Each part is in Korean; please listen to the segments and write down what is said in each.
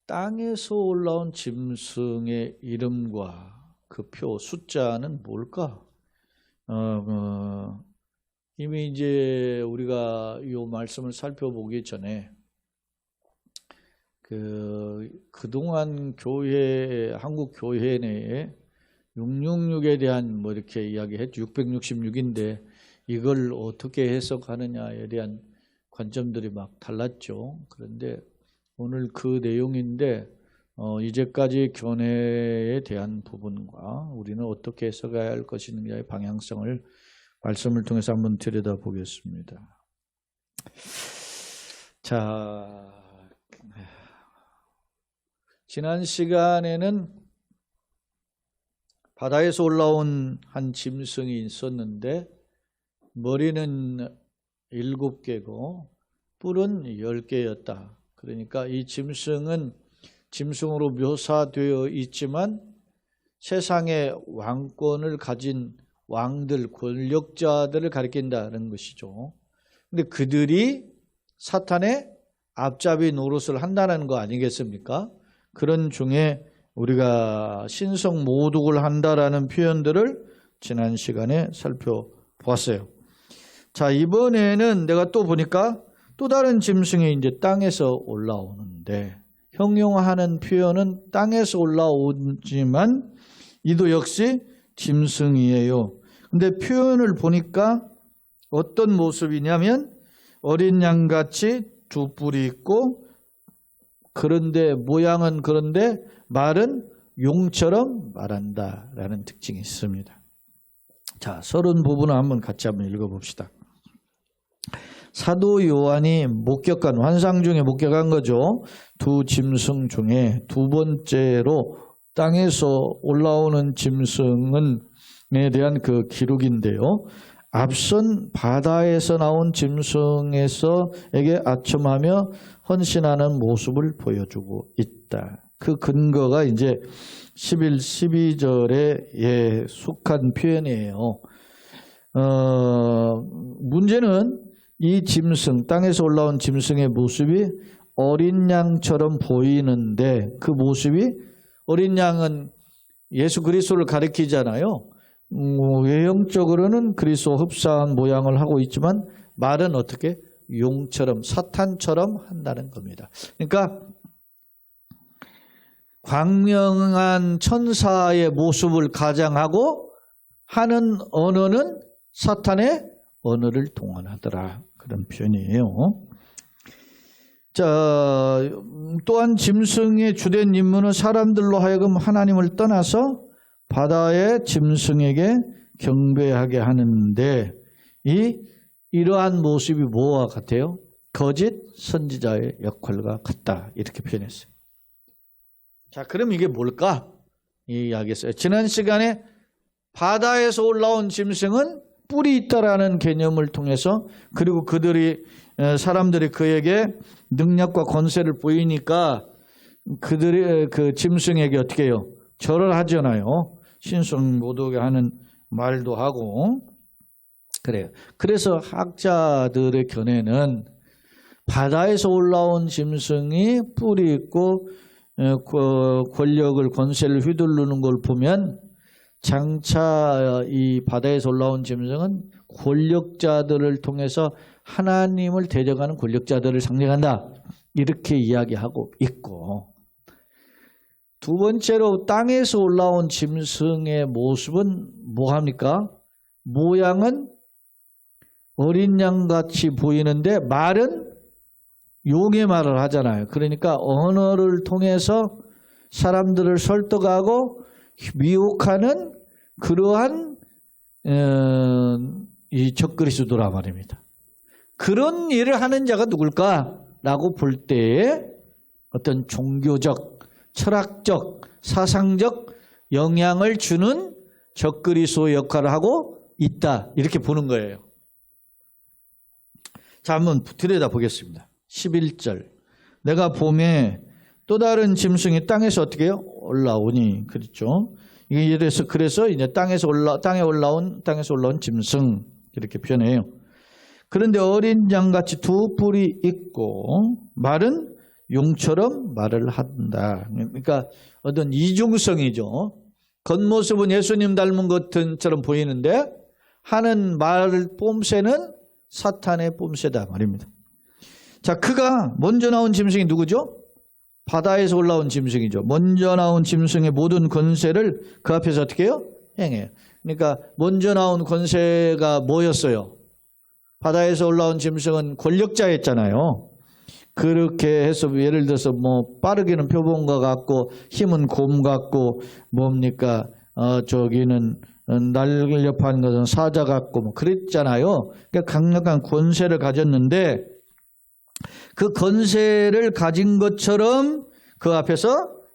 땅에서 올라온 짐승의 이름과 그 표, 숫자는 뭘까? 이미 이제 우리가 이 말씀을 살펴보기 전에 그동안 한국 교회 내에 666에 대한 이렇게 이야기했죠. 666인데 이걸 어떻게 해석하느냐에 대한 관점들이 막 달랐죠. 그런데 오늘 그 내용인데 이제까지 견해에 대한 부분과 우리는 어떻게 해석해야 할 것인가의 방향성을 말씀을 통해서 한번 들여다보겠습니다. 자, 지난 시간에는 바다에서 올라온 한 짐승이 있었는데 머리는 7개고 뿔은 10개였다. 그러니까 이 짐승은 짐승으로 묘사되어 있지만 세상의 왕권을 가진 왕들, 권력자들을 가리킨다는 것이죠. 근데 그들이 사탄의 앞잡이 노릇을 한다는 거 아니겠습니까? 그런 중에 우리가 신성 모독을 한다라는 표현들을 지난 시간에 살펴보았어요. 자, 이번에는 내가 또 보니까 또 다른 짐승이 이제 땅에서 올라오는데 형용하는 표현은 땅에서 올라오지만 이도 역시 짐승이에요. 근데 표현을 보니까 어떤 모습이냐면 어린 양같이 두 뿔이 있고 그런데 모양은 그런데 말은 용처럼 말한다라는 특징이 있습니다. 자, 30부분을 한번 같이 한번 읽어봅시다. 사도 요한이 목격한 환상 중에 목격한 거죠. 두 짐승 중에 두 번째로 땅에서 올라오는 짐승에 대한 그 기록인데요. 앞선 바다에서 나온 짐승에게 아첨하며 헌신하는 모습을 보여주고 있다. 그 근거가 이제 11, 12절에 속한 표현이에요. 문제는 이 짐승, 땅에서 올라온 짐승의 모습이 어린 양처럼 보이는데 그 모습이 어린 양은 예수 그리스도를 가리키잖아요. 외형적으로는 그리스도 흡사한 모양을 하고 있지만 말은 어떻게? 용처럼, 사탄처럼 한다는 겁니다. 그러니까 광명한 천사의 모습을 가장하고 하는 언어는 사탄의 언어를 동원하더라. 그런 표현이에요. 자, 또한 짐승의 주된 임무는 사람들로 하여금 하나님을 떠나서 바다의 짐승에게 경배하게 하는데 이러한 모습이 뭐와 같아요? 거짓 선지자의 역할과 같다. 이렇게 표현했어요. 자, 그럼 이게 뭘까? 이 이야기했어요. 지난 시간에 바다에서 올라온 짐승은 뿔이 있다라는 개념을 통해서 그리고 사람들이 그에게 능력과 권세를 보이니까 그들이 그 짐승에게 어떻게 해요? 절을 하잖아요. 신성 모독에 하는 말도 하고 그래요. 그래서 학자들의 견해는 바다에서 올라온 짐승이 뿔이 있고 권력을 권세를 휘두르는 걸 보면 장차 이 바다에서 올라온 짐승은 권력자들을 통해서 하나님을 대적하는 권력자들을 상징한다. 이렇게 이야기하고 있고 두 번째로 땅에서 올라온 짐승의 모습은 뭐합니까? 모양은 어린 양같이 보이는데 말은 용의 말을 하잖아요. 그러니까 언어를 통해서 사람들을 설득하고 미혹하는 그러한 이 적그리스도라 말입니다. 그런 일을 하는 자가 누굴까라고 볼 때에 어떤 종교적, 철학적, 사상적 영향을 주는 적그리스도 역할을 하고 있다. 이렇게 보는 거예요. 자, 한번 들여다보겠습니다. 11절. 내가 봄에 또 다른 짐승이 땅에서 어떻게 해요? 올라오니. 그렇죠. 그래서 이제 땅에서 올라온 짐승. 이렇게 표현해요. 그런데 어린 양같이 두 뿔이 있고 말은 용처럼 말을 한다. 그러니까 어떤 이중성이죠. 겉모습은 예수님 닮은 것처럼 보이는데 하는 말 뽐새는 사탄의 뽐새다 말입니다. 자, 그가 먼저 나온 짐승이 누구죠? 바다에서 올라온 짐승이죠. 먼저 나온 짐승의 모든 권세를 그 앞에서 어떻게 해요? 행해요. 그러니까 먼저 나온 권세가 뭐였어요? 바다에서 올라온 짐승은 권력자였잖아요. 그렇게 해서 예를 들어서 뭐 빠르기는 표범과 같고 힘은 곰 같고 뭡니까 저기는 날렵한 것은 사자 같고 뭐 그랬잖아요. 그러니까 강력한 권세를 가졌는데 그 권세를 가진 것처럼 그 앞에서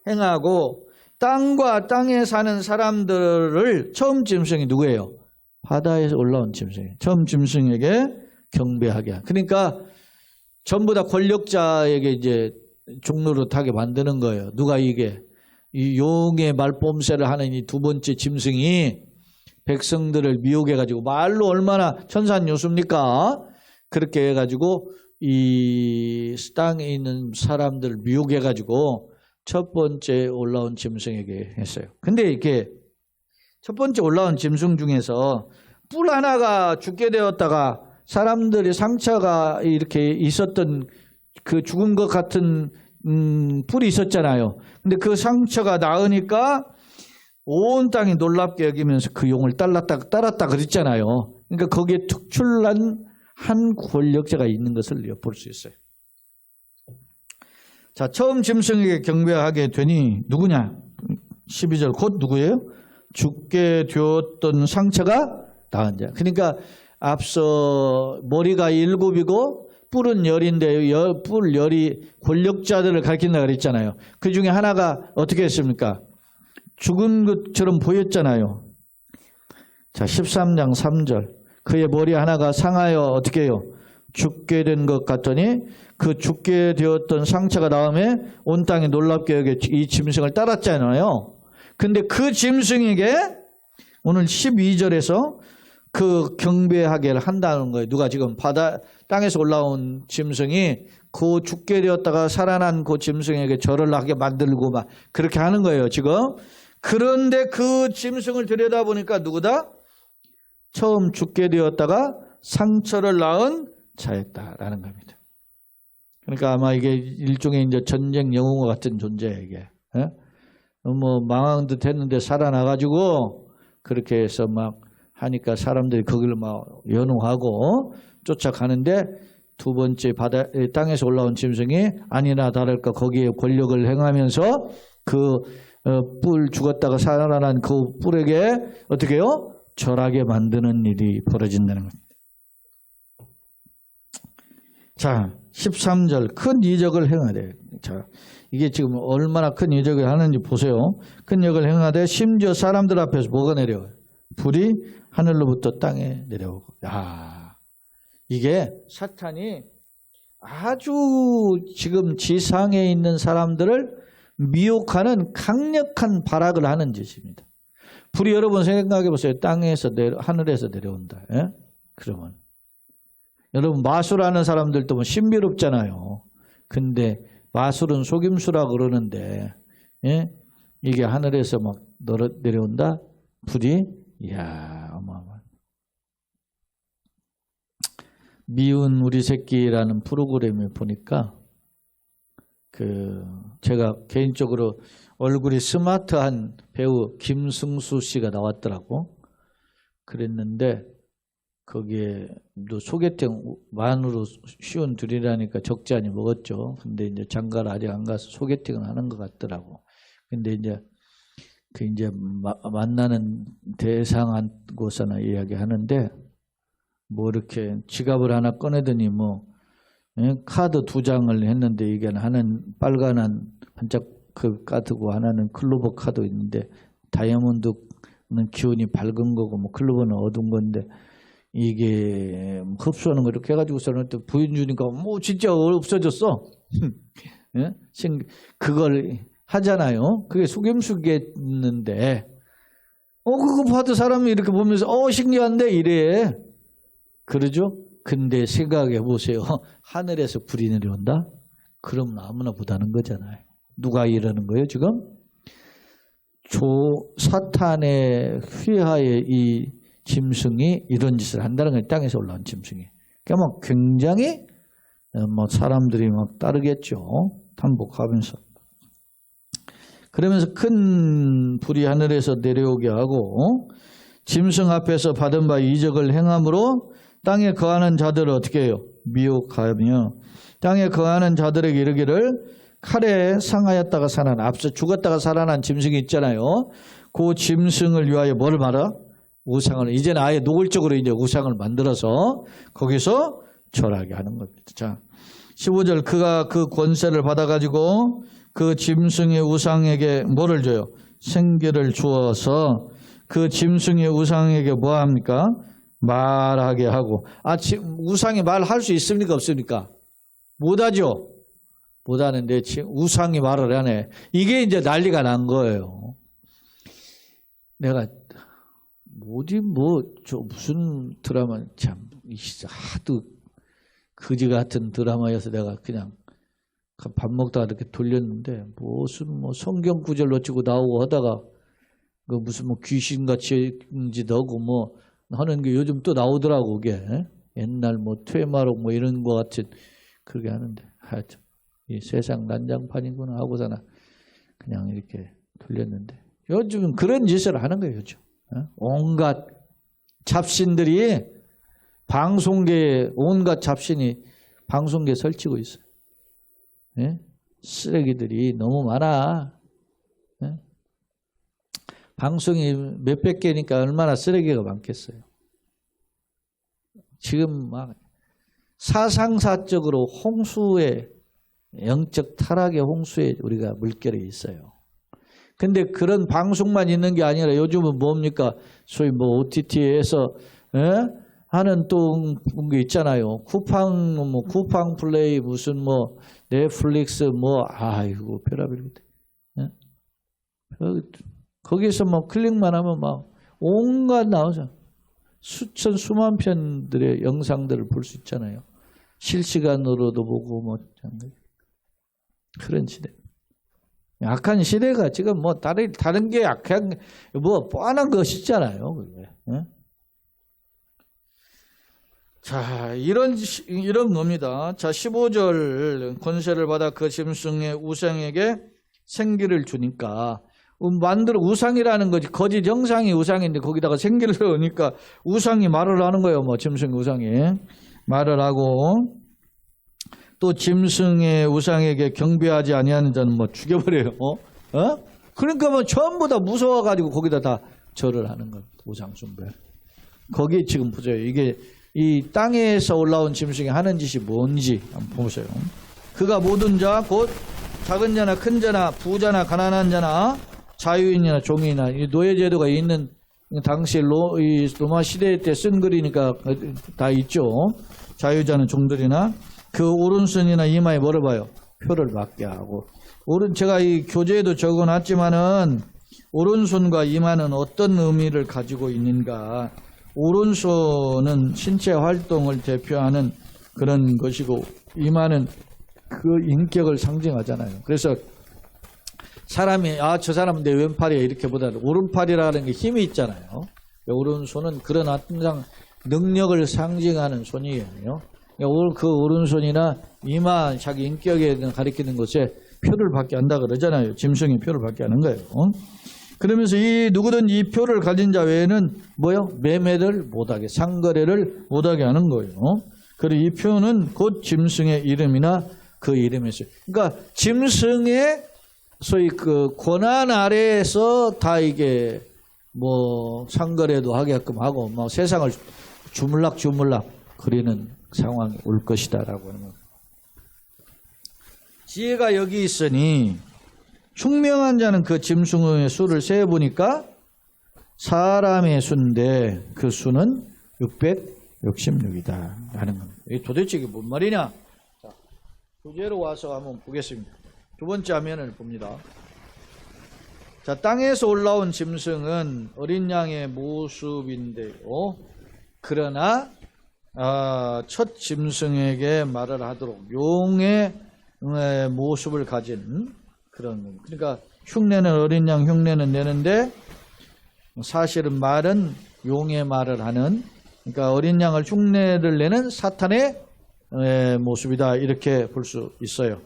행하고 땅과 땅에 사는 사람들을 처음 짐승이 누구예요? 바다에서 올라온 짐승이에요. 처음 짐승에게 경배하게 한. 그러니까 전부 다 권력자에게 이제 종노릇하게 만드는 거예요. 누가 이게 이 용의 말뽐새를 하는 이 두 번째 짐승이 백성들을 미혹해가지고 말로 얼마나 천산요수입니까? 그렇게 해가지고 이 땅에 있는 사람들을 미혹해가지고 첫 번째 올라온 짐승에게 했어요. 근데 이게 첫 번째 올라온 짐승 중에서 뿔 하나가 죽게 되었다가 사람들이 상처가 이렇게 있었던 그 죽은 것 같은 뿔이 있었잖아요. 근데 그 상처가 나으니까 온 땅이 놀랍게 여기면서 그 용을 따랐다 그랬잖아요. 그러니까 거기에 특출난 한 권력자가 있는 것을 볼 수 있어요. 자, 처음 짐승에게 경배하게 되니 누구냐? 12절 곧 누구예요? 죽게 되었던 상처가 나은 자. 그러니까 앞서 머리가 7이고 뿔은 10인데 뿔 10이 권력자들을 가리킨다 그랬잖아요. 그 중에 하나가 어떻게 했습니까? 죽은 것처럼 보였잖아요. 자, 13장 3절 그의 머리 하나가 상하여 어떻게 해요? 죽게 된 것 같더니 그 죽게 되었던 상처가 다음에 온 땅에 놀랍게 여겨 이 짐승을 따랐잖아요. 근데 그 짐승에게 오늘 12절에서 그 경배하게를 한다는 거예요. 누가 지금 땅에서 올라온 짐승이 그 죽게 되었다가 살아난 그 짐승에게 절을 하게 만들고 막 그렇게 하는 거예요, 지금. 그런데 그 짐승을 들여다보니까 누구다? 처음 죽게 되었다가 상처를 낳은 자였다라는 겁니다. 그러니까 아마 이게 일종의 이제 전쟁 영웅과 같은 존재예요, 이게. 뭐 망한 듯 했는데 살아나가지고 그렇게 해서 막 하니까 사람들이 거기를 막 연호하고 쫓아가는데 두 번째 땅에서 올라온 짐승이 아니나 다를까 거기에 권력을 행하면서 그 뿔 죽었다가 살아난 그 뿔에게 어떻게 해요? 절하게 만드는 일이 벌어진다는 겁니다. 자, 13절 큰 이적을 행하되. 자, 이게 지금 얼마나 큰 이적을 하는지 보세요. 큰 이적을 행하되 심지어 사람들 앞에서 뭐가 내려와요? 불이 하늘로부터 땅에 내려오고. 야, 이게 사탄이 아주 지금 지상에 있는 사람들을 미혹하는 강력한 발악을 하는 짓입니다. 불이 여러분 생각해 보세요. 땅에서 하늘에서 내려온다. 예? 그러면 여러분 마술하는 사람들도 뭐 신비롭잖아요. 근데 마술은 속임수라 그러는데 예? 이게 하늘에서 막 내려온다. 불이 이야 어마어마. 미운 우리 새끼라는 프로그램에 보니까 제가 개인적으로 얼굴이 스마트한 배우 김승수 씨가 나왔더라고. 그랬는데 거기에 또 소개팅 만으로 쉬운 둘이라니까 적지 않이 먹었죠. 근데 이제 장가를 아직 안 가서 소개팅을 하는 것 같더라고. 근데 이제 만나는 대상하고서나 이야기하는데 뭐 이렇게 지갑을 하나 꺼내더니 뭐 카드 2장을 했는데 이게 하나는 빨간한 반짝 그 카드고 하나는 클로버 카드 있는데 다이아몬드는 기운이 밝은 거고 뭐 클로버는 어두운 건데 이게 흡수하는 거 이렇게 해가지고서는 또 부인 주니까 뭐 진짜 없어졌어. 예? 그걸 하잖아요. 그게 속임수겠는데 그거 봐도 사람이 이렇게 보면서 신기한데 이래. 그러죠? 근데 생각해 보세요. 하늘에서 불이 내려온다? 그럼 아무나 못하는 거잖아요. 누가 이러는 거예요 지금? 사탄의 휘하에 이 짐승이 이런 짓을 한다는 거예요. 땅에서 올라온 짐승이. 그러니까 뭐 굉장히 뭐 사람들이 막 따르겠죠. tam복하면서. 그러면서 큰 불이 하늘에서 내려오게 하고 짐승 앞에서 받은 바 이적을 행함으로 땅에 거하는 자들을 어떻게 해요? 미혹하며 땅에 거하는 자들에게 이르기를 칼에 상하였다가 살아난, 앞서 죽었다가 살아난 짐승이 있잖아요. 그 짐승을 위하여 뭘 말아? 우상을, 이제는 아예 노골적으로 이제 우상을 만들어서 거기서 절하게 하는 겁니다. 자, 15절, 그가 그 권세를 받아가지고 그 짐승의 우상에게 뭐를 줘요? 생기를 주어서 그 짐승의 우상에게 뭐 합니까? 말하게 하고. 우상이 말할 수 있습니까? 없습니까? 못하죠? 못하는데 우상이 말을 하네. 이게 이제 난리가 난 거예요. 내가 무슨 드라마, 참 하도 거지 같은 드라마여서 내가 그냥 밥 먹다가 이렇게 돌렸는데 무슨 성경 구절 놓치고 나오고 하다가 그 무슨 귀신같이 짓하고 하는 게 요즘 또 나오더라고. 그게 옛날 퇴마록 이런 거 같이 그렇게 하는데 하여튼 이 세상 난장판이구나 하고서나 그냥 이렇게 돌렸는데 요즘은 그런 짓을 하는 거예요. 요즘 온갖 잡신들이 방송계에 온갖 잡신이 방송계에 설치고 있어요. 쓰레기들이 너무 많아. 방송이 몇백 개니까 얼마나 쓰레기가 많겠어요. 지금 막 사상사적으로 홍수에, 영적 타락의 홍수에 우리가 물결에 있어요. 근데 그런 방송만 있는 게 아니라 요즘은 뭡니까? 소위 OTT에서 하는 또 게 있잖아요. 쿠팡 플레이 무슨 넷플릭스 아이고 별의별 거기서 클릭만 하면 온갖 나오죠. 수만 편들의 영상들을 볼 수 있잖아요. 실시간으로도 보고 그런 시대. 약한 시대가 지금 다른 게 약한 뻔한 것이잖아요. 그게. 자, 이런 겁니다. 자, 15절 권세를 받아 그 짐승의 우상에게 생기를 주니까 우상이라는 거지. 거짓 형상이 우상인데 거기다가 생기를 넣으니까 우상이 말을 하는 거예요. 짐승 우상이 말을 하고 또 짐승의 우상에게 경배하지 아니하는 자는 죽여버려요. 그러니까 전부 다 무서워가지고 거기다 다 절을 하는 겁니다. 우상 숭배. 거기 지금 보세요. 이게 이 땅에서 올라온 짐승이 하는 짓이 뭔지 한번 보세요. 그가 모든 자 곧 작은 자나 큰 자나 부자나 가난한 자나 자유인이나 종이나 이 노예제도가 있는 당시 로마 시대 때 쓴 글이니까 다 있죠. 자유자는 종들이나 그 오른손이나 이마에 뭐를 봐요? 표를 받게 하고. 제가 이 교재에도 적어놨지만은 오른손과 이마는 어떤 의미를 가지고 있는가. 오른손은 신체 활동을 대표하는 그런 것이고 이마는 그 인격을 상징하잖아요. 그래서 사람이 저 사람은 내 왼팔이야 이렇게 보다는 오른팔이라는 게 힘이 있잖아요. 오른손은 그런 항상 능력을 상징하는 손이에요. 그 오른손이나 이마 자기 인격에 가리키는 것에 표를 받게 한다 그러잖아요. 짐승이 표를 받게 하는 거예요. 그러면서 누구든 이 표를 가진 자 외에는 매매를 못하게, 상거래를 못하게 하는 거예요. 그리고 이 표는 곧 짐승의 이름이나 그 이름에서. 그러니까 짐승의 소위 그 권한 아래에서 다 이게 상거래도 하게끔 하고 세상을 주물락 그리는 상황이 올 것이다라고 하는 겁니다. 지혜가 여기 있으니 총명한 자는 그 짐승의 수를 세어보니까 사람의 수인데 그 수는 666이다 라는 겁니다. 도대체 이게 뭔 말이냐? 자, 교재로 와서 한번 보겠습니다. 두 번째 화면을 봅니다. 자, 땅에서 올라온 짐승은 어린 양의 모습인데요. 그러나 첫 짐승에게 말을 하도록 용의 모습을 가진 그런, 그러니까 흉내는 어린 양 흉내는 내는데 사실은 말은 용의 말을 하는, 그러니까 어린 양을 흉내를 내는 사탄의 모습이다, 이렇게 볼 수 있어요.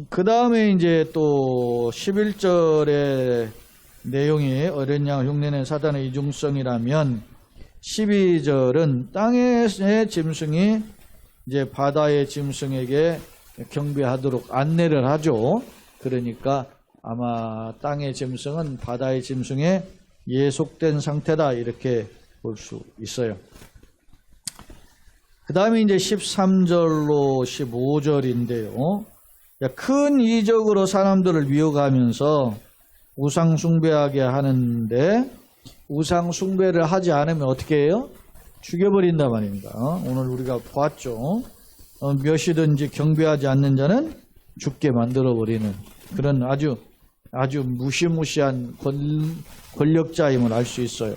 그 다음에 이제 또 11절의 내용이 어린 양을 흉내내는 사탄의 이중성이라면 12절은 땅의 짐승이 이제 바다의 짐승에게 경배하도록 안내를 하죠. 그러니까 아마 땅의 짐승은 바다의 짐승에 예속된 상태다, 이렇게 볼 수 있어요. 그 다음에 이제 13절로 15절인데요. 큰 이적으로 사람들을 미혹하면서 우상숭배하게 하는데, 우상숭배를 하지 않으면 어떻게 해요? 죽여버린단 말입니다. 오늘 우리가 보았죠. 몇이든지 경배하지 않는 자는 죽게 만들어버리는 그런 아주 무시무시한 권력자임을 알 수 있어요.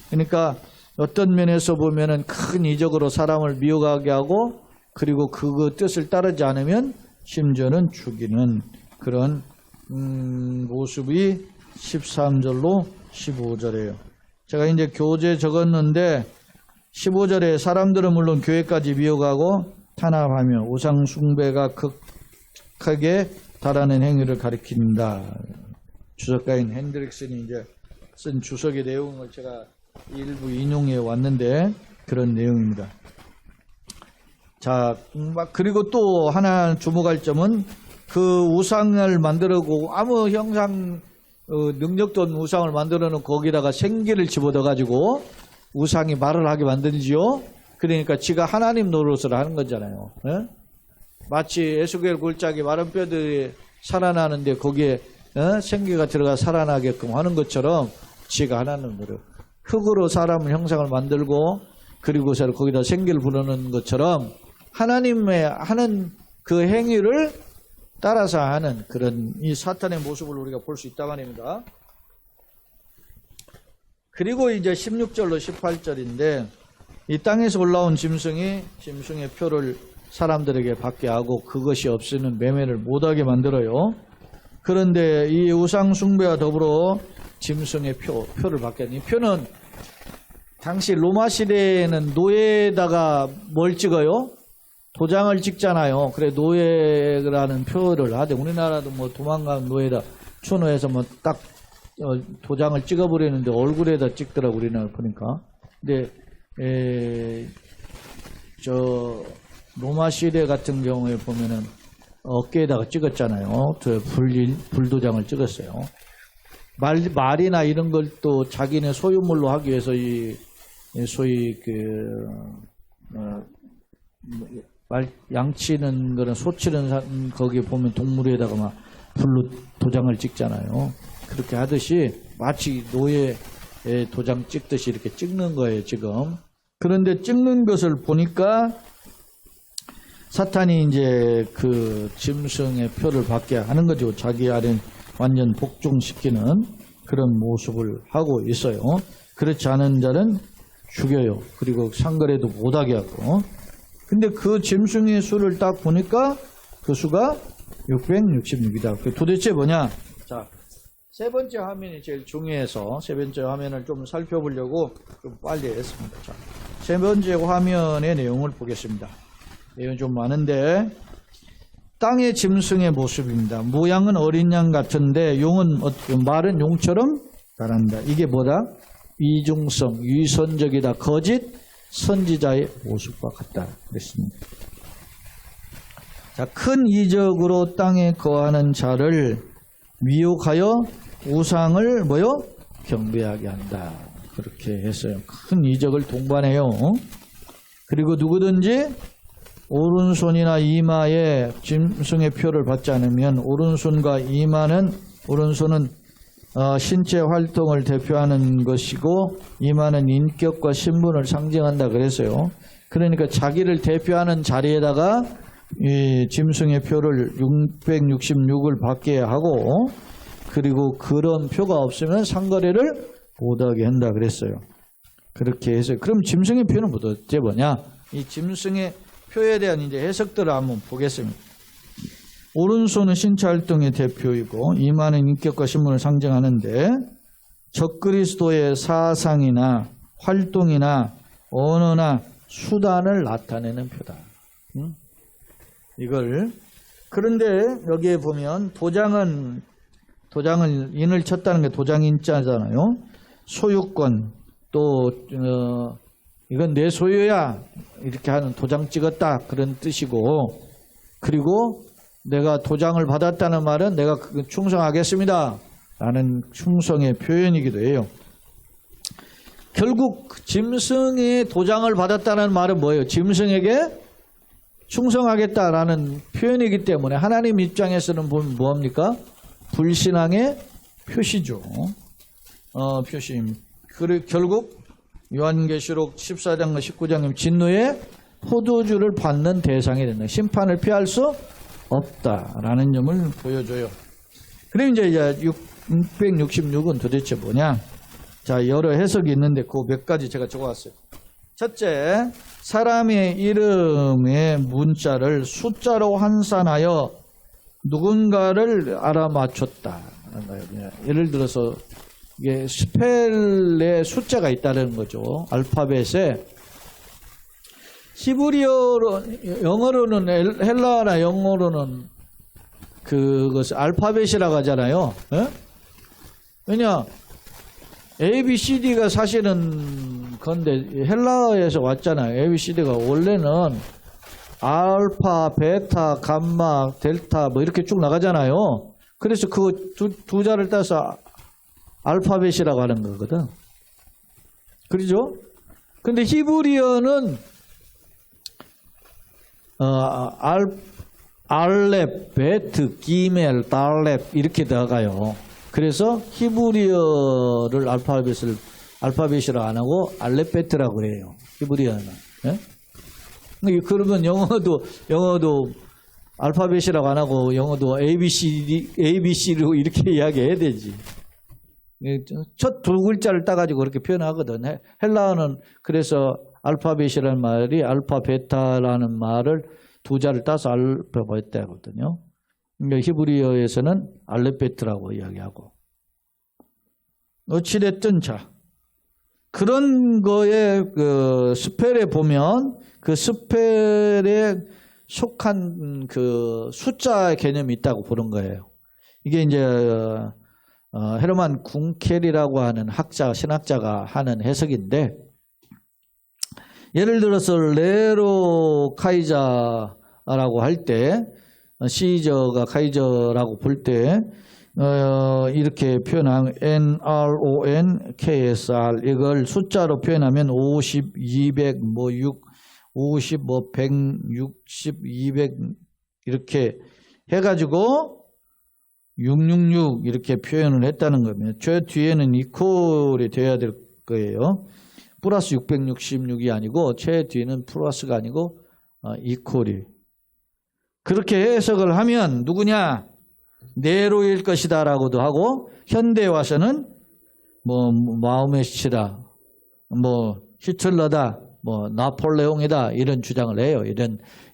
그러니까 어떤 면에서 보면은 큰 이적으로 사람을 미혹하게 하고, 그리고 그 뜻을 따르지 않으면 심지어는 죽이는 그런 모습이 13절로 15절이에요. 제가 이제 교재 적었는데 15절에 사람들은 물론 교회까지 미혹하고 탄압하며 우상 숭배가 극하게 달하는 행위를 가리킨다. 주석가인 핸드릭슨이 이제 쓴 주석의 내용을 제가 일부 인용해 왔는데 그런 내용입니다. 자, 그리고 또 하나 주목할 점은 그 우상을 만들고 아무 형상 능력도 없는 우상을 만들어 놓고 거기다가 생기를 집어넣어 가지고 우상이 말을 하게 만들지요. 그러니까 지가 하나님 노릇을 하는 거잖아요. 예? 마치 에스겔 골짜기 마른 뼈들이 살아나는데 거기에 생기가 들어가 살아나게끔 하는 것처럼 지가 하나님 노릇, 흙으로 사람의 형상을 만들고 그리고서 거기다 생기를 불어넣는 것처럼 하나님의 하는 그 행위를 따라서 하는 그런 이 사탄의 모습을 우리가 볼 수 있다 말입니다. 그리고 이제 16절로 18절인데 이 땅에서 올라온 짐승의 표를 사람들에게 받게 하고 그것이 없으면 매매를 못하게 만들어요. 그런데 이 우상 숭배와 더불어 짐승의 표를 받게 하는 이 표는 당시 로마 시대에는 노예에다가 뭘 찍어요? 도장을 찍잖아요. 그래 노예라는 표를 하되 우리나라도 뭐 도망간 노예다 추노해서 뭐 딱 도장을 찍어버리는데 얼굴에다 찍더라고 우리나라 보니까. 근데 저 로마 시대 같은 경우에 보면은 어깨에다가 찍었잖아요. 불도장을 찍었어요. 말이나 이런 걸 또 자기네 소유물로 하기 위해서 이 소위 양치는 거는 소치는 거기 보면 동물에다가 막 불로 도장을 찍잖아요. 그렇게 하듯이 마치 노예 도장 찍듯이 이렇게 찍는 거예요 지금. 그런데 찍는 것을 보니까 사탄이 이제 그 짐승의 표를 받게 하는 거죠. 자기 아래 완전 복종시키는 그런 모습을 하고 있어요. 그렇지 않은 자는 죽여요. 그리고 상거래도 못하게 하고. 근데 그 짐승의 수를 딱 보니까 그 수가 666이다. 도대체 뭐냐? 자, 세 번째 화면이 제일 중요해서 세 번째 화면을 좀 살펴보려고 좀 빨리 했습니다. 자, 세 번째 화면의 내용을 보겠습니다. 내용이 좀 많은데 땅의 짐승의 모습입니다. 모양은 어린 양 같은데 말은 용처럼 자란다. 이게 뭐다? 이중성, 위선적이다. 거짓 선지자의 모습과 같다. 그랬습니다. 자, 큰 이적으로 땅에 거하는 자를 미혹하여 우상을 경배하게 한다. 그렇게 했어요. 큰 이적을 동반해요. 그리고 누구든지 오른손이나 이마에 짐승의 표를 받지 않으면 오른손과 오른손은 신체 활동을 대표하는 것이고 이마는 인격과 신분을 상징한다 그랬어요. 그러니까 자기를 대표하는 자리에다가 이 짐승의 표를 666을 받게 하고 그리고 그런 표가 없으면 상거래를 못하게 한다 그랬어요. 그렇게 해서 그럼 짐승의 표는 도대체 뭐냐? 이 짐승의 표에 대한 이제 해석들을 한번 보겠습니다. 오른손은 신체 활동의 대표이고 이마는 인격과 신분을 상징하는데 적그리스도의 사상이나 활동이나 언어나 수단을 나타내는 표다. 이걸 그런데 여기에 보면 도장을 인을 쳤다는 게 도장인자잖아요. 소유권 또 이건 내 소유야 이렇게 하는 도장 찍었다 그런 뜻이고 그리고 내가 도장을 받았다는 말은 내가 충성하겠습니다 라는 충성의 표현이기도 해요. 결국 짐승이 도장을 받았다는 말은 뭐예요? 짐승에게 충성하겠다라는 표현이기 때문에 하나님 입장에서는 뭐합니까? 불신앙의 표시죠. 표시입니다. 결국 요한계시록 14장 19장님 진노의 포도주를 받는 대상이 된다. 심판을 피할 수 없다라는 점을 보여줘요. 그럼 이제 666은 도대체 뭐냐? 자, 여러 해석이 있는데 그 몇 가지 제가 적어왔어요. 첫째, 사람의 이름의 문자를 숫자로 환산하여 누군가를 알아맞혔다. 예를 들어서 이게 스펠에 숫자가 있다는 거죠. 알파벳에 히브리어로 영어로는 헬라어나 영어로는 그것을 알파벳이라고 하잖아요. 에? 왜냐? A, B, C, D가 사실은 건데 헬라어에서 왔잖아요. A, B, C, D가 원래는 알파, 베타, 감마, 델타 뭐 이렇게 쭉 나가잖아요. 그래서 그 두 자를 따서 알파벳이라고 하는 거거든. 그렇죠? 근데 히브리어는 알렙, 베트, 기멜, 달렙 이렇게 들어가요. 그래서 히브리어를 알파벳이라고 안 하고 알렙베트라고 그래요. 히브리어는. 예? 그러면 영어도 알파벳이라고 안 하고 영어도 ABC로 이렇게 이야기해야 되지. 첫 두 글자를 따가지고 그렇게 표현하거든. 헬라어는 그래서 알파벳이라는 말이 알파베타라는 말을 두 자를 따서 알파벳하거든요. 그러니까 히브리어에서는 알렙베트라고 이야기하고. 어찌됐든 자 그런 거에 그 스펠에 보면 그 스펠에 속한 그 숫자 개념이 있다고 보는 거예요. 이게 이제 헤르만 궁켈이라고 하는 신학자가 하는 해석인데 예를 들어서 네로 카이자라고 할 때 시저가 카이저라고 볼 때 이렇게 표현하면 NRONKSR 이걸 숫자로 표현하면 50, 200, 50, 100, 60, 200 이렇게 해가지고 666 이렇게 표현을 했다는 겁니다. 저 뒤에는 이퀄이 돼야 될 거예요. 플러스 666이 아니고 최 뒤에는 플러스가 아니고 이퀄이. 그렇게 해석을 하면 누구냐? 네로일 것이다 라고도 하고 현대에 와서는 마오메시라 히틀러다 나폴레옹이다 이런 주장을 해요.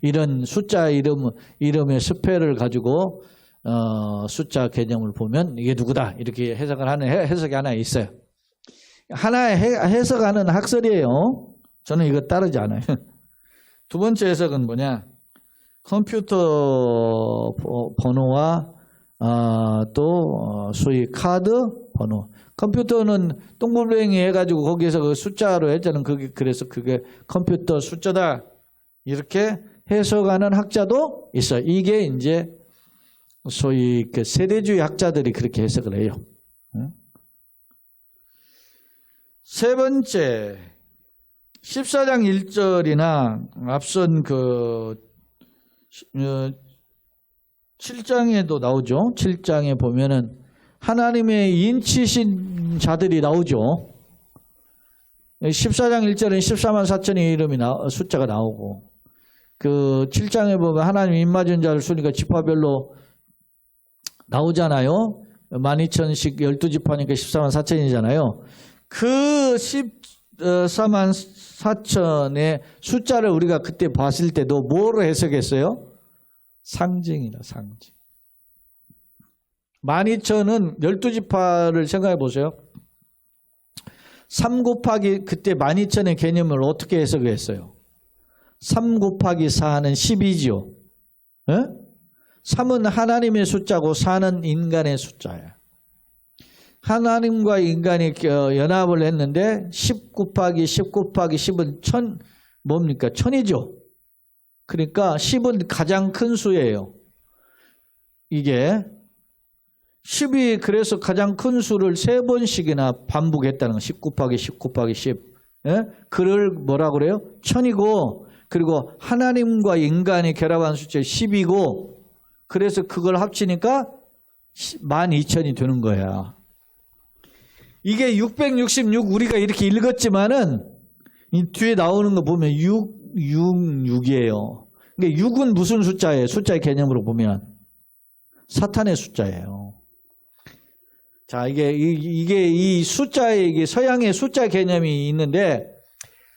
이런 숫자 이름의 스펠을 가지고 숫자 개념을 보면 이게 누구다 이렇게 해석을 하는 해석이 하나 있어요. 하나의 해석하는 학설이에요. 저는 이거 따르지 않아요. 두 번째 해석은 뭐냐? 컴퓨터 번호와 또 소위 카드 번호. 컴퓨터는 동글뱅이 해가지고 거기에서 그 숫자로 했잖아요. 그래서 그게 컴퓨터 숫자다 이렇게 해석하는 학자도 있어요. 이게 이제 소위 그 세대주의 학자들이 그렇게 해석을 해요. 세 번째 14장 1절이나 앞선 그 7장에도 나오죠. 7장에 보면은 하나님의 인치신 자들이 나오죠. 14장 1절은 14만 4천의 이름이 숫자가 나오고 그 7장에 보면 하나님 입맞은 자를 수니까 지파별로 나오잖아요. 12,000씩 12지파니까 14만 4천이잖아요. 그 14,000의 숫자를 우리가 그때 봤을 때도 뭐로 해석했어요? 상징이다, 상징. 12,000은 12지파를 생각해 보세요. 3 곱하기 그때 12,000의 개념을 어떻게 해석했어요? 3 곱하기 4는 10이지요. 에? 3은 하나님의 숫자고 4는 인간의 숫자예요. 하나님과 인간이 연합을 했는데 10 곱하기 10 곱하기 10은 1000 뭡니까? 1000이죠. 그러니까 10은 가장 큰 수예요. 이게 10이 그래서 가장 큰 수를 3번씩이나 반복했다는 거. 10 곱하기 10 곱하기 10. 예? 그를 뭐라고 그래요? 1000이고 그리고 하나님과 인간이 결합한 숫자 10이고 그래서 그걸 합치니까 12,000이 되는 거야. 이게 666 우리가 이렇게 읽었지만은 이 뒤에 나오는 거 보면 666이에요. 그러니까 6은 무슨 숫자예요? 숫자의 개념으로 보면 사탄의 숫자예요. 자, 이게 이 숫자에 이게 서양의 숫자 개념이 있는데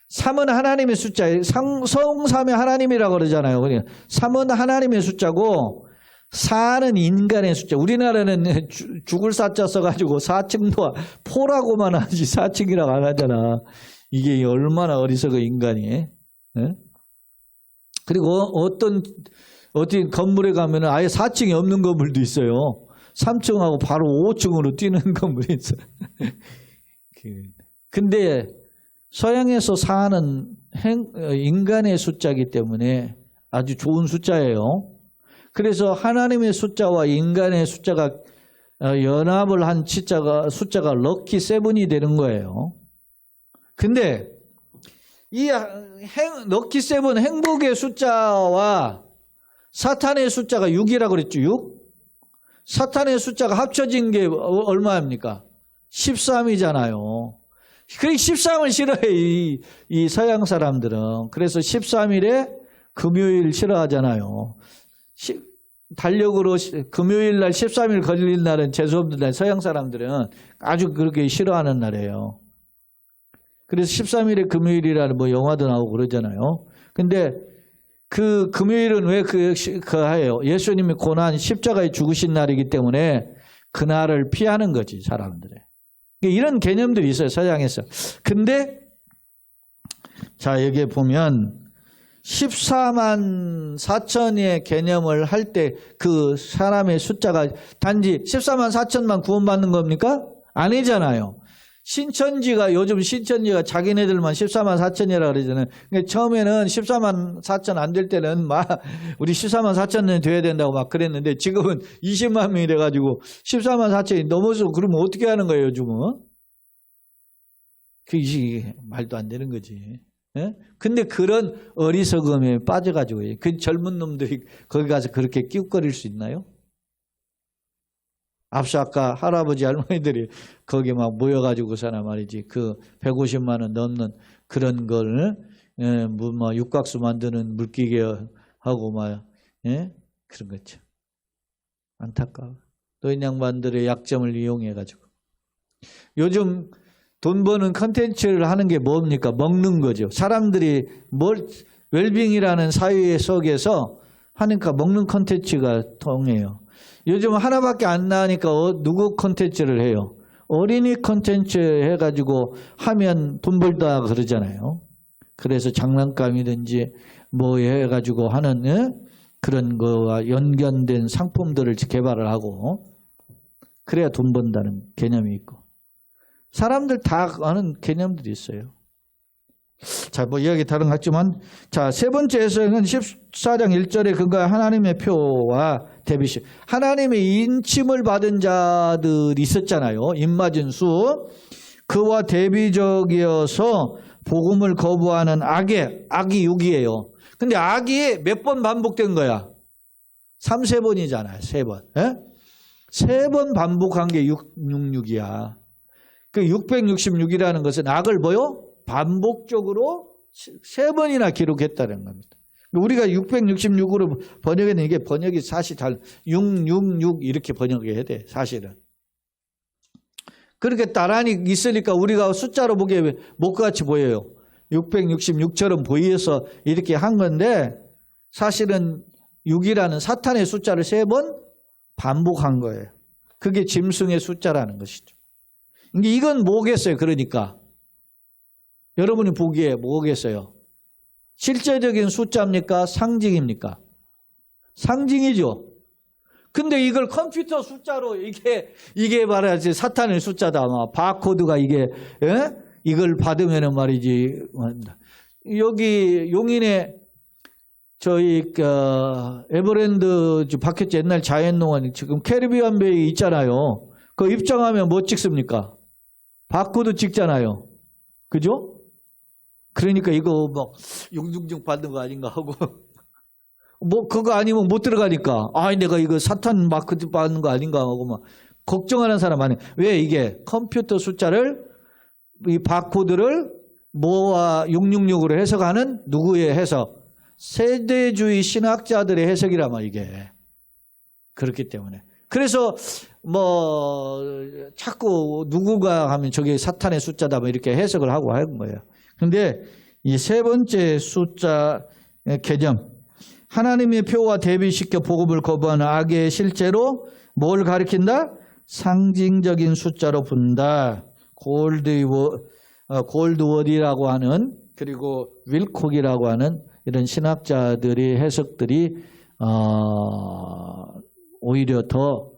3은 하나님의 숫자예요. 성삼의 하나님이라고 그러잖아요. 그러니까 3은 하나님의 숫자고 4는 인간의 숫자. 우리나라는 죽을 사자 써가지고 4층도 포라고만 하지 4층이라고 안 하잖아. 이게 얼마나 어리석어 인간이. 예? 그리고 어떤 건물에 가면 아예 4층이 없는 건물도 있어요. 3층하고 바로 5층으로 뛰는 건물이 있어요. 근데 서양에서 4는 인간의 숫자이기 때문에 아주 좋은 숫자예요. 그래서 하나님의 숫자와 인간의 숫자가 연합을 한 숫자가 럭키 세븐이 되는 거예요. 근데 이 럭키 세븐 행복의 숫자와 사탄의 숫자가 6이라고 그랬죠. 6? 사탄의 숫자가 합쳐진 게 얼마입니까? 13이잖아요. 그 13을 싫어해 이 서양 사람들은. 그래서 13일에 금요일 싫어하잖아요. 달력으로 금요일 날 13일 걸린 날은 재수없는 날 서양 사람들은 아주 그렇게 싫어하는 날이에요. 그래서 13일에 금요일이라는 뭐 영화도 나오고 그러잖아요. 근데 그 금요일은 왜 해요? 예수님이 고난 십자가에 죽으신 날이기 때문에 그날을 피하는 거지, 사람들이. 이런 개념들이 있어요, 서양에서. 근데 자, 여기에 보면 14만 4천의 개념을 할 때 그 사람의 숫자가 단지 14만 4천만 구원받는 겁니까? 아니잖아요. 요즘 신천지가 자기네들만 14만 4천이라고 그러잖아요. 그러니까 처음에는 14만 4천 안 될 때는 우리 14만 4천은 돼야 된다고 막 그랬는데 지금은 20만 명이 돼가지고 14만 4천이 넘어서 그러면 어떻게 하는 거예요, 요즘은? 그게 말도 안 되는 거지. 예? 근데 그런 어리석음에 빠져가지고 그 젊은 놈들이 거기 가서 그렇게 끼웃거릴 수 있나요? 앞서 아까 할아버지 할머니들이 거기 막 모여가지고서나 말이지 그 150만 원 넘는 그런 걸 뭐 육각수 만드는 물기계 하고 막 그런 거죠. 안타까워. 노인 양반들의 약점을 이용해가지고 요즘 돈 버는 컨텐츠를 하는 게 뭡니까? 먹는 거죠. 사람들이 웰빙이라는 사회 속에서 하니까 먹는 컨텐츠가 통해요. 요즘 하나밖에 안 나오니까 누구 컨텐츠를 해요? 어린이 컨텐츠 해가지고 하면 돈 벌다 그러잖아요. 그래서 장난감이든지 뭐 해가지고 하는 그런 거와 연관된 상품들을 개발을 하고 그래야 돈 번다는 개념이 있고 사람들 다 아는 개념들이 있어요. 자, 뭐 이야기 다른 것 같지만 자, 세 번째 해석은 14장 1절에 그가 하나님의 표와 대비시 하나님의 인침을 받은 자들이 있었잖아요. 입맞은 수 그와 대비적이어서 복음을 거부하는 악이 6이에요. 근데 악이 몇 번 반복된 거야? 3-4번이잖아요. 3번. 예? 3번 반복한 게 666이야. 그 666이라는 것은 악을 뭐요? 반복적으로 3번이나 기록했다는 겁니다. 우리가 666으로 번역했는 이게 번역이 사실 잘 666 이렇게 번역해야 돼. 사실은. 그렇게 나란히 있으니까 우리가 숫자로 보기에 목같이 보여요. 666처럼 보여서 이렇게 한 건데 사실은 6이라는 사탄의 숫자를 3번 반복한 거예요. 그게 짐승의 숫자라는 것이죠. 이건 뭐겠어요? 그러니까 여러분이 보기에 뭐겠어요? 실제적인 숫자입니까? 상징입니까? 상징이죠. 근데 이걸 컴퓨터 숫자로 이게 말하지 사탄의 숫자다. 아마 바코드가 이게 이걸 받으면은 말이지. 여기 용인에 저희 에버랜드 박혔지 옛날 자연농원 지금 캐리비안 베이 있잖아요. 그 입장하면 뭐 찍습니까? 바코드 찍잖아요. 그죠? 그러니까 이거 막 용중증 받는 거 아닌가 하고 뭐 그거 아니면 못 들어가니까 내가 이거 사탄 마크 받는 거 아닌가 하고 막 걱정하는 사람 많아요. 왜 이게 컴퓨터 숫자를 이 바코드를 뭐와 666으로 해석하는 누구의 해석? 세대주의 신학자들의 해석이란 말이야 이게. 그렇기 때문에. 그래서 뭐 자꾸 누구가 하면 저게 사탄의 숫자다 뭐 이렇게 해석을 하고 하는 거예요. 그런데 이 세 번째 숫자 개념, 하나님의 표와 대비시켜 복음을 거부하는 악의 실제로 뭘 가리킨다? 상징적인 숫자로 본다. 골드워디라고 하는 그리고 윌콕이라고 하는 이런 신학자들의 해석들이 오히려 더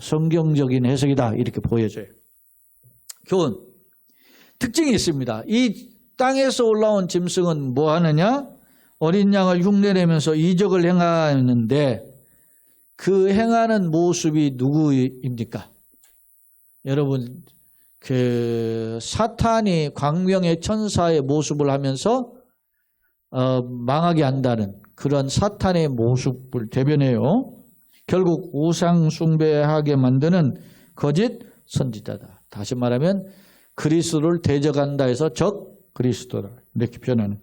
성경적인 해석이다 이렇게 보여져요. 교훈. 특징이 있습니다. 이 땅에서 올라온 짐승은 뭐 하느냐? 어린 양을 흉내내면서 이적을 행하는데 그 행하는 모습이 누구입니까? 여러분 그 사탄이 광명의 천사의 모습을 하면서 망하게 한다는 그런 사탄의 모습을 대변해요. 결국 우상 숭배하게 만드는 거짓 선지자다. 다시 말하면 그리스도를 대적한다 해서 적 그리스도를 이렇게 표현하는.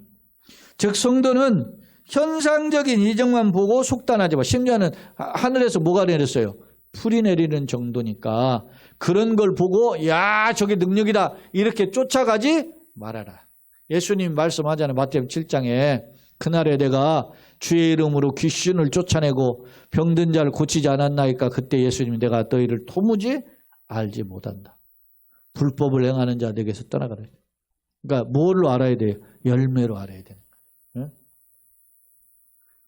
즉 성도는 현상적인 이적만 보고 속단하지 마. 심지어는 하늘에서 뭐가 내렸어요? 풀이 내리는 정도니까 그런 걸 보고 야 저게 능력이다 이렇게 쫓아가지 말아라. 예수님 말씀하잖아요. 마태복음 7장에 그날에 내가 주의 이름으로 귀신을 쫓아내고 병든 자를 고치지 않았나이까. 그때 예수님이 내가 너희를 도무지 알지 못한다. 불법을 행하는 자들에게서 떠나가라. 그러니까 뭘로 알아야 돼요? 열매로 알아야 돼요.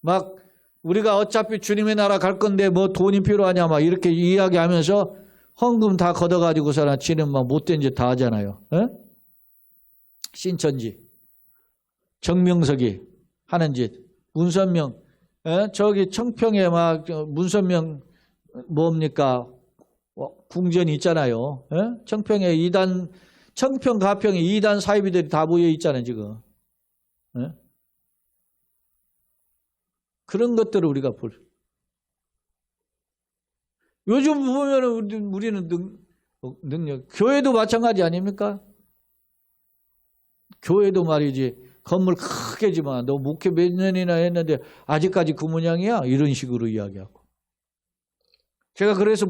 막 우리가 어차피 주님의 나라 갈 건데 뭐 돈이 필요하냐 막 이렇게 이야기하면서 헌금 다 걷어가지고서는 지는 막 못된 짓 다 하잖아요. 신천지, 정명석이 하는 짓, 문선명, 저기 청평에 막 문선명 뭡니까? 궁전이 있잖아요. 청평에 청평 가평에 2단 사이비들이 다 모여 있잖아요, 지금. 그런 것들을 우리가 요즘 보면은 우리는 능력, 교회도 마찬가지 아닙니까? 교회도 말이지, 건물 크게 지만 너 목회 몇 년이나 했는데 아직까지 그 모양이야? 이런 식으로 이야기하고. 제가 그래서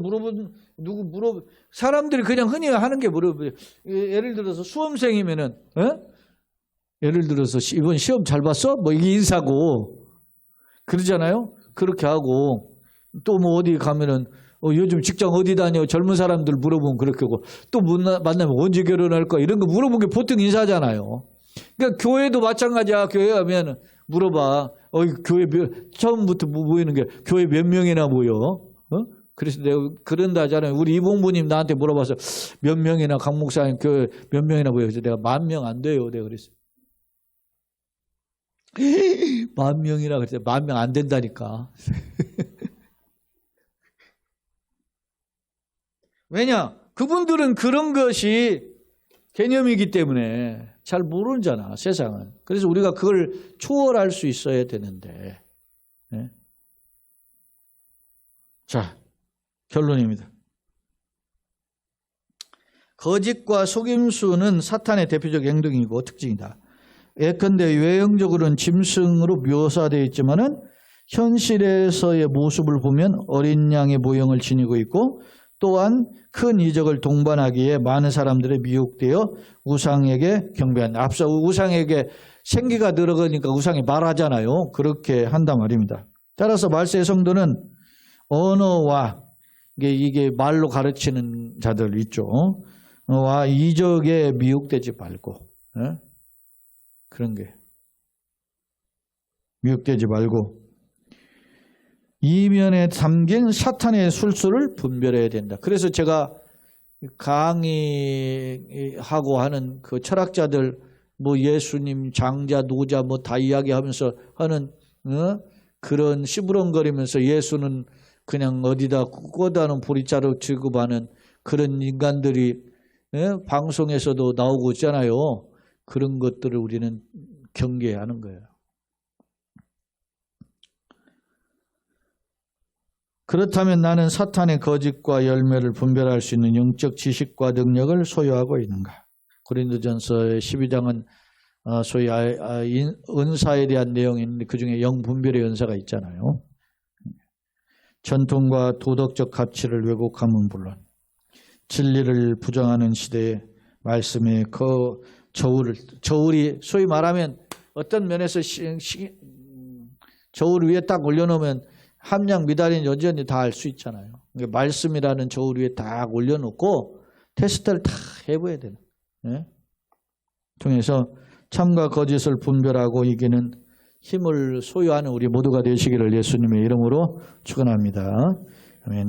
사람들이 그냥 흔히 하는 게 물어봐요. 예를 들어서 수험생이면은, 예를 들어서 이번 시험 잘 봤어? 뭐 이게 인사고. 그러잖아요? 그렇게 하고, 또 뭐 어디 가면은, 요즘 직장 어디 다녀? 젊은 사람들 물어보면 그렇게 하고, 또 만나면 언제 결혼할 거야? 이런 거 물어보는 게 보통 인사잖아요. 그러니까 교회도 마찬가지야. 교회 가면 물어봐. 교회 처음부터 모이는 게 교회 몇 명이나 모여? 그래서 내가 그런다 하잖아요. 우리 이봉부님 나한테 물어봐서 몇 명이나 강 목사님 교회 몇 명이나 모여? 그래서 내가 10,000명 안 돼요. 내가 그랬어요. 10,000명이나 그랬어요. 10,000명 안 된다니까. 왜냐? 그분들은 그런 것이 개념이기 때문에 잘 모르잖아, 세상은. 그래서 우리가 그걸 초월할 수 있어야 되는데. 네? 자, 결론입니다. 거짓과 속임수는 사탄의 대표적 행동이고 특징이다. 예컨대 외형적으로는 짐승으로 묘사되어 있지만은 현실에서의 모습을 보면 어린 양의 모형을 지니고 있고 또한 큰 이적을 동반하기에 많은 사람들이 미혹되어 우상에게 경배한다. 앞서 우상에게 생기가 들어가니까 우상이 말하잖아요. 그렇게 한단 말입니다. 따라서 말세의 성도는 언어와 이게 말로 가르치는 자들 있죠. 와 이적에 미혹되지 말고 그런 게 미혹되지 말고 이면에 담긴 사탄의 술수를 분별해야 된다. 그래서 제가 강의하고 하는 그 철학자들 뭐 예수님, 장자, 노자 뭐 다 이야기하면서 하는 그런 시부렁거리면서 예수는 그냥 어디다 꽂아놓은 보리자루 취급하는 그런 인간들이 방송에서도 나오고 있잖아요. 그런 것들을 우리는 경계하는 거예요. 그렇다면 나는 사탄의 거짓과 열매를 분별할 수 있는 영적 지식과 능력을 소유하고 있는가? 고린도전서 12장은 소위 은사에 대한 내용인데 그중에 영분별의 은사가 있잖아요. 전통과 도덕적 가치를 왜곡하면 물론 진리를 부정하는 시대에 말씀의 그 저울이 소위 말하면 어떤 면에서 저울 위에 딱 올려놓으면 함량 미달인 여전히 다 알 수 있잖아요. 말씀이라는 저울 위에 딱 올려놓고 테스트를 다 해봐야 되는. 통해서 참과 거짓을 분별하고 이기는 힘을 소유하는 우리 모두가 되시기를 예수님의 이름으로 축원합니다. 아멘.